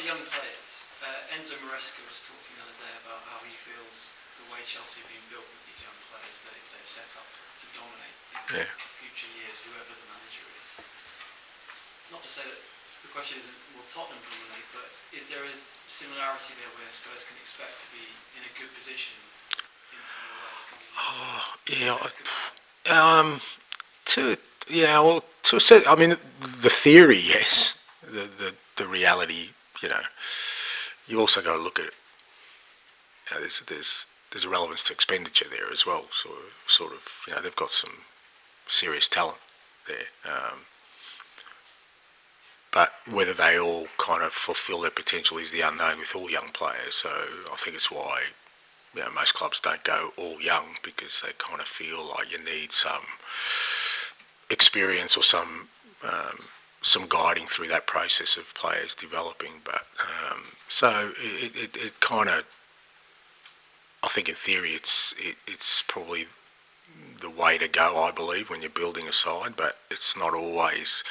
the young players, Enzo Maresca was talking the other day about how he feels the way Chelsea have been built with these young players, they're set up to dominate in future years, whoever the manager is. Not to say that the question isn't will Tottenham dominate, but is there a similarity there where Spurs can expect to be in a good position in some way? To a certain, I mean, the theory, yes. The reality, you also got to look at it. There's a relevance to expenditure there as well. Sort of, they've got some serious talent there. But whether they all kind of fulfil their potential is the unknown with all young players. So I think it's why most clubs don't go all young, because they kind of feel like you need some experience or some guiding through that process of players developing. But so it kind of, I think in theory it's probably the way to go, I believe, when you're building a side, but it's not always,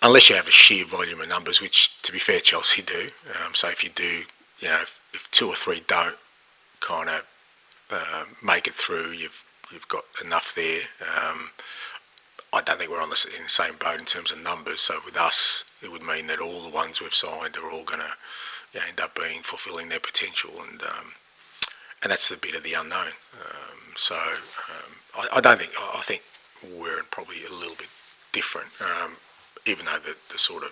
unless you have a sheer volume of numbers, which, to be fair, Chelsea do. So if you do, if two or three don't kind of make it through, you've got enough there. I don't think we're in the same boat in terms of numbers. So with us, it would mean that all the ones we've signed are all going to end up fulfilling their potential, and that's the bit of the unknown. I don't think. I think we're probably a little bit different, even though the sort of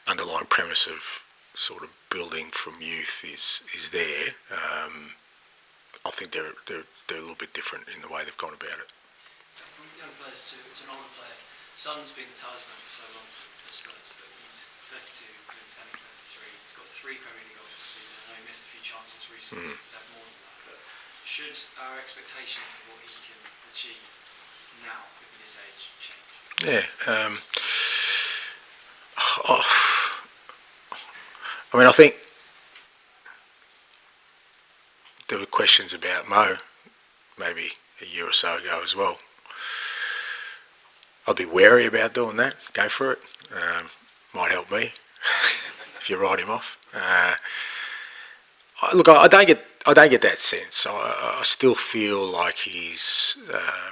underlying premise of sort of building from youth is there. I think they're a little bit different in the way they've gone about it. From young players to an older player, Son's been the talisman for so long for Spurs, but he's 32, turning 33. He's got 3 Premier League goals this season. I know he missed a few chances recently, so he could have more than that. But should our expectations of what he can achieve now, given his age, change? Yeah. I mean, I think there were questions about Mo maybe a year or so ago as well. I'd be wary about doing that. Go for it. Might help me if you write him off. Look, I don't get that sense. I still feel like he's,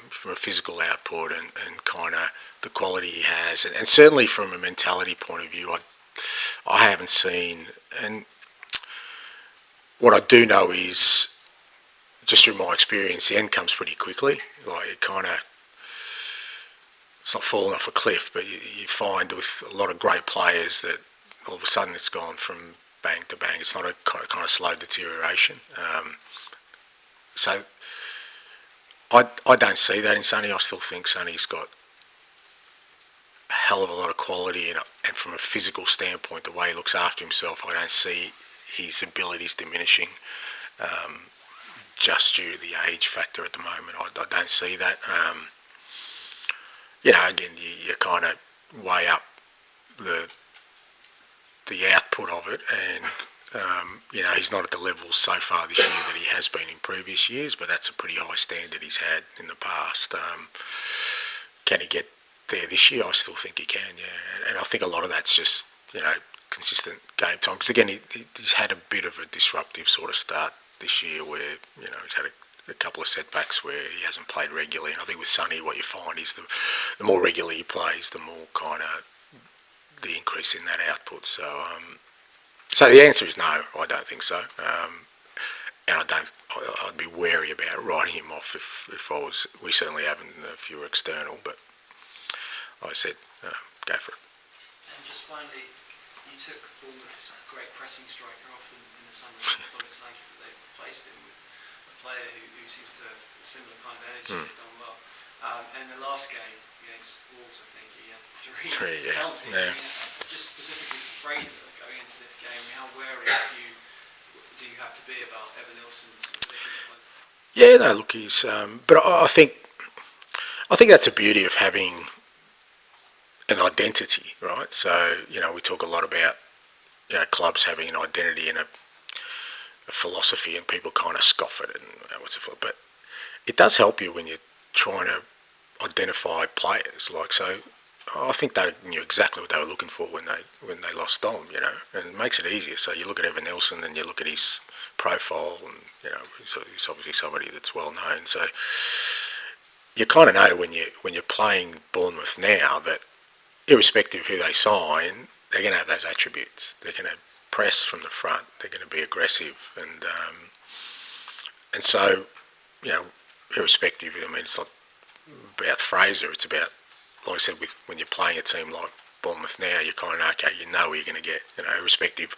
from a physical output and kind of the quality he has, and certainly from a mentality point of view, I haven't seen. And what I do know is, just through my experience, the end comes pretty quickly. Like it's not falling off a cliff, but you find with a lot of great players that all of a sudden it's gone from bang to bang. It's not a kind of slow deterioration. So I don't see that in Sonny. I still think Sonny's got a hell of a lot of quality, and from a physical standpoint, the way he looks after himself, I don't see his abilities diminishing. Just due to the age factor at the moment, I don't see that. Again, you kind of weigh up the output of it, and he's not at the level so far this year that he has been in previous years, but that's a pretty high standard he's had in the past. Can he get there this year? I still think he can, yeah. And I think a lot of that's just consistent game time, because again he's had a bit of a disruptive sort of start this year where he's had a couple of setbacks where he hasn't played regularly, and I think with Sonny what you find is the more regularly he plays, the more kind of the increase in that output. So the answer is no, I don't think so, and I'd be wary about writing him off if I was. We certainly haven't if you were external, but like I said, go for it. And just finally, you took Bournemouth's great pressing striker off in the summer. Thomas Lanky, but they replaced him with a player who seems to have a similar kind of energy. They've done well. And the last game against Wolves, I think he had 3 penalties. Yeah. Just specifically for Fraser going into this game, how wary do you have to be about Evan Nilsson's ability to close that? Yeah, no, look, he's. But I think that's the beauty of having an identity, right? So we talk a lot about clubs having an identity and a philosophy, and people kind of scoff at it and but it does help you when you're trying to identify players. Like, so I think they knew exactly what they were looking for when they lost Dom, you know, and it makes it easier. So you look at Evan Nelson and you look at his profile, and you know he's obviously somebody that's well known. So you kind of know when you're playing Bournemouth now that irrespective of who they sign, they're going to have those attributes. They're going to press from the front. They're going to be aggressive, and so you know, irrespective. I mean, it's not about Fraser. It's about, like I said, when you're playing a team like Bournemouth now, you're kind of okay. You know what you're going to get. You know, irrespective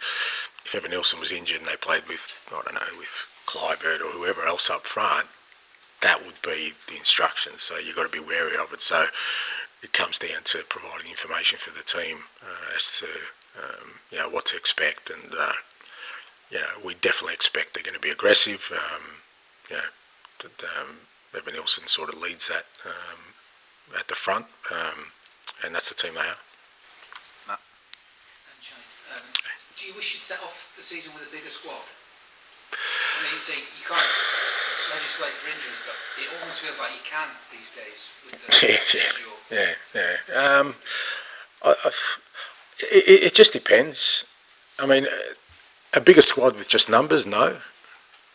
if Evan Nelson was injured and they played with, I don't know, with Clivert or whoever else up front, that would be the instructions. So you've got to be wary of it. So it comes down to providing information for the team as to you know what to expect, and you know we definitely expect they're going to be aggressive. You know, that Evan Nelson sort of leads that at the front, and that's the team they are. Matt. Do you wish you'd set off the season with a bigger squad? I mean, you can't legislate for injuries, but it almost feels like you can these days with the schedule. It just depends. I mean, a bigger squad with just numbers, no.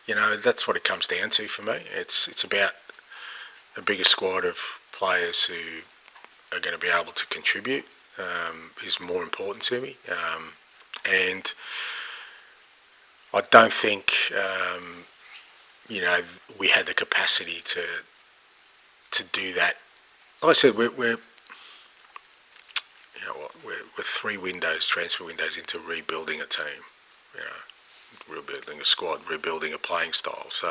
You know, that's what it comes down to for me. It's about a bigger squad of players who are going to be able to contribute is more important to me. And I don't think, you know, we had the capacity to do that. Like I said, we're 3 transfer windows into rebuilding a team. You know, rebuilding a squad, rebuilding a playing style. So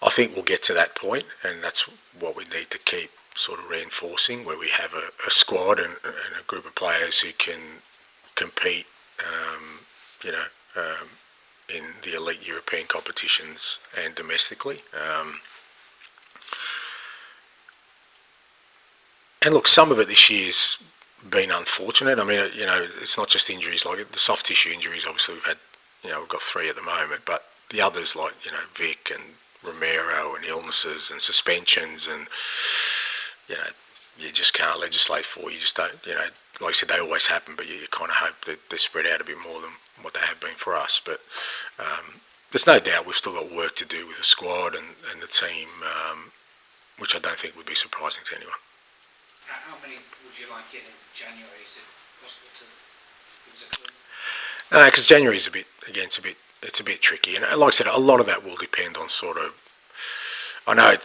I think we'll get to that point, and that's what we need to keep sort of reinforcing, where we have a squad and a group of players who can compete, you know, in the elite European competitions and domestically. And look, some of it this year's been unfortunate. I mean, you know, it's not just injuries, like the soft tissue injuries, obviously we've got 3 at the moment, but the others like, you know, Vic and Romero and illnesses and suspensions, and, you know, you just can't legislate for. You just don't, you know, like I said, they always happen, but you kind of hope that they're spread out a bit more than what they have been for us. But there's no doubt we've still got work to do with the squad and the team, which I don't think would be surprising to anyone. How many would you like in January? Is it possible to give us a clue? Because January is it's a bit tricky, and like I said, a lot of that will depend on sort of. I know,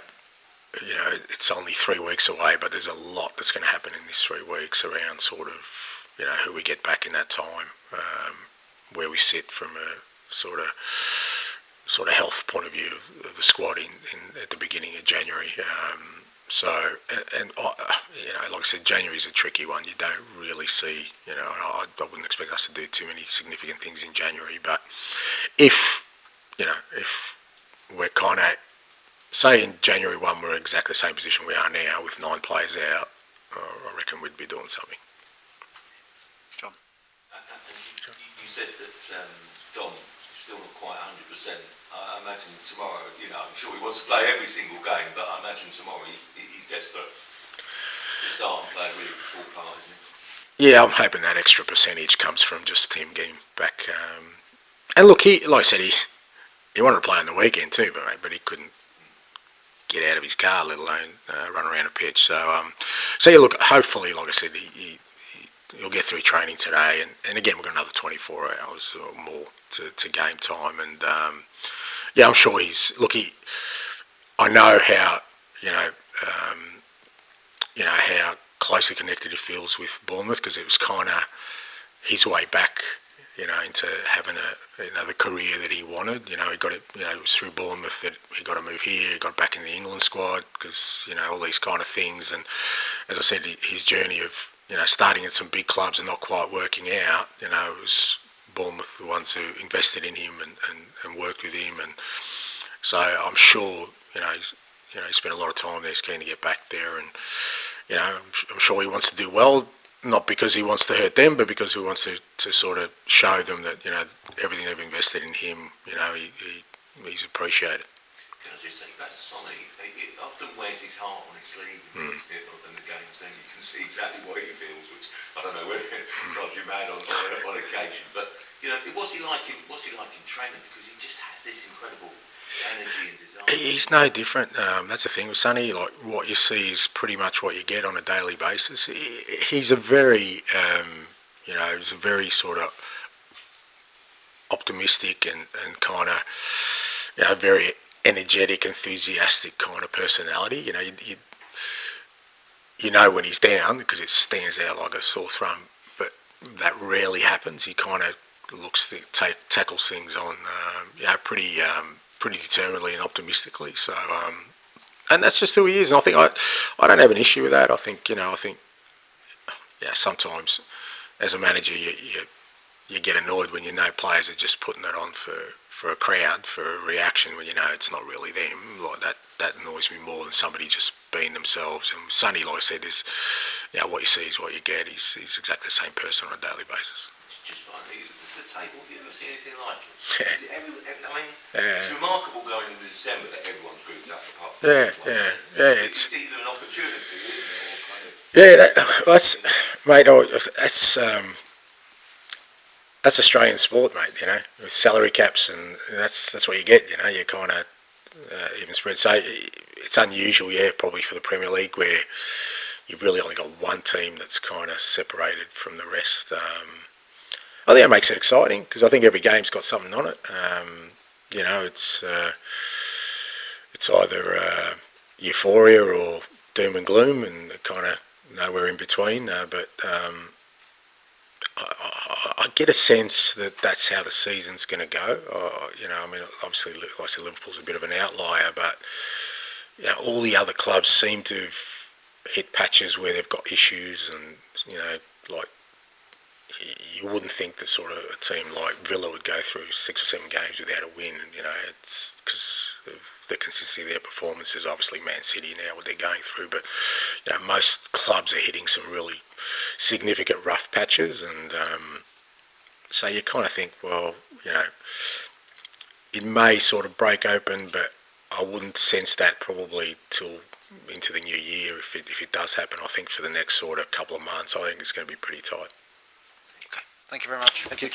you know, it's only 3 weeks away, but there's a lot that's going to happen in these 3 weeks around sort of, you know, who we get back in that time, where we sit from a sort of health point of view of the squad at the beginning of January. So, and you know, like I said, January is a tricky one. You don't really see, you know, I wouldn't expect us to do too many significant things in January. But if we're kind of, say in January 1, we're exactly the same position we are now with 9 players out, I reckon we'd be doing something. John? You said that Dom is still not quite 100%. I imagine tomorrow, you know, I'm sure he wants to play every single game, but I imagine tomorrow he's desperate to start and play a really full part, isn't he? Yeah, I'm hoping that extra percentage comes from just him getting back. And look, like I said, he wanted to play on the weekend too, but he couldn't get out of his car, let alone run around a pitch. So yeah, look, hopefully, like I said, he'll get through training today, and again, we've got another 24 hours or more to game time, and yeah, I'm sure I know how, you know how closely connected he feels with Bournemouth, because it was kind of his way back, you know, into having the career that he wanted. You know, he got it. You know, it was through Bournemouth that he got to move here. He got back in the England squad because, you know, all these kind of things. And as I said, his journey of, you know, starting at some big clubs and not quite working out. You know, it was Bournemouth the ones who invested in him and worked with him. And so I'm sure, you know, he spent a lot of time there. He's keen to get back there, and you know, I'm sure he wants to do well. Not because he wants to hurt them, but because he wants to sort of show them that, you know, everything they've invested in him, you know, he's appreciated. can I just say back to Sonny, he often wears his heart on his sleeve in the games, and you can see exactly what he feels, which I don't know whether it drives you mad on occasion. But you know, what's he like in training? Because he just has this incredible energy and desire. He's no different. That's the thing with Sonny. Like what you see is pretty much what you get on a daily basis. He's a very, he's a very sort of optimistic and kind of, very energetic, enthusiastic kind of personality. You know when he's down because it stands out like a sore thumb, but that rarely happens. He kind of tackles things on, pretty determinedly and optimistically. So, and that's just who he is. And I think I don't have an issue with that. I think sometimes as a manager you get annoyed when you know players are just putting it on for a crowd, for a reaction when you know it's not really them. Like that annoys me more than somebody just being themselves. And Sonny, like I said, is what you see is what you get. He's exactly the same person on a daily basis. Just finally, the table, have you ever seen anything like it? It's remarkable going into December that everyone's grouped up apart from it's either an opportunity, isn't it, or kind of... That's Australian sport, mate. With salary caps, and that's what you get. You kind of even spread. So it's unusual, probably for the Premier League where you've really only got one team that's kind of separated from the rest. I think it makes it exciting because I think every game's got something on it. It's either euphoria or doom and gloom, and kind of nowhere in between. But I get a sense that that's how the season's going to go. Obviously, like I said, Liverpool's a bit of an outlier, but all the other clubs seem to have hit patches where they've got issues, and like you wouldn't think that sort of a team like Villa would go through 6 or 7 games without a win. And, it's because of the consistency of their performances. Obviously, Man City now, what they're going through, but most clubs are hitting some really significant rough patches, and so you kind of think, well, it may sort of break open, but I wouldn't sense that probably till into the new year if it does happen. I think for the next sort of couple of months, I think it's going to be pretty tight. Okay, thank you very much. Thank you.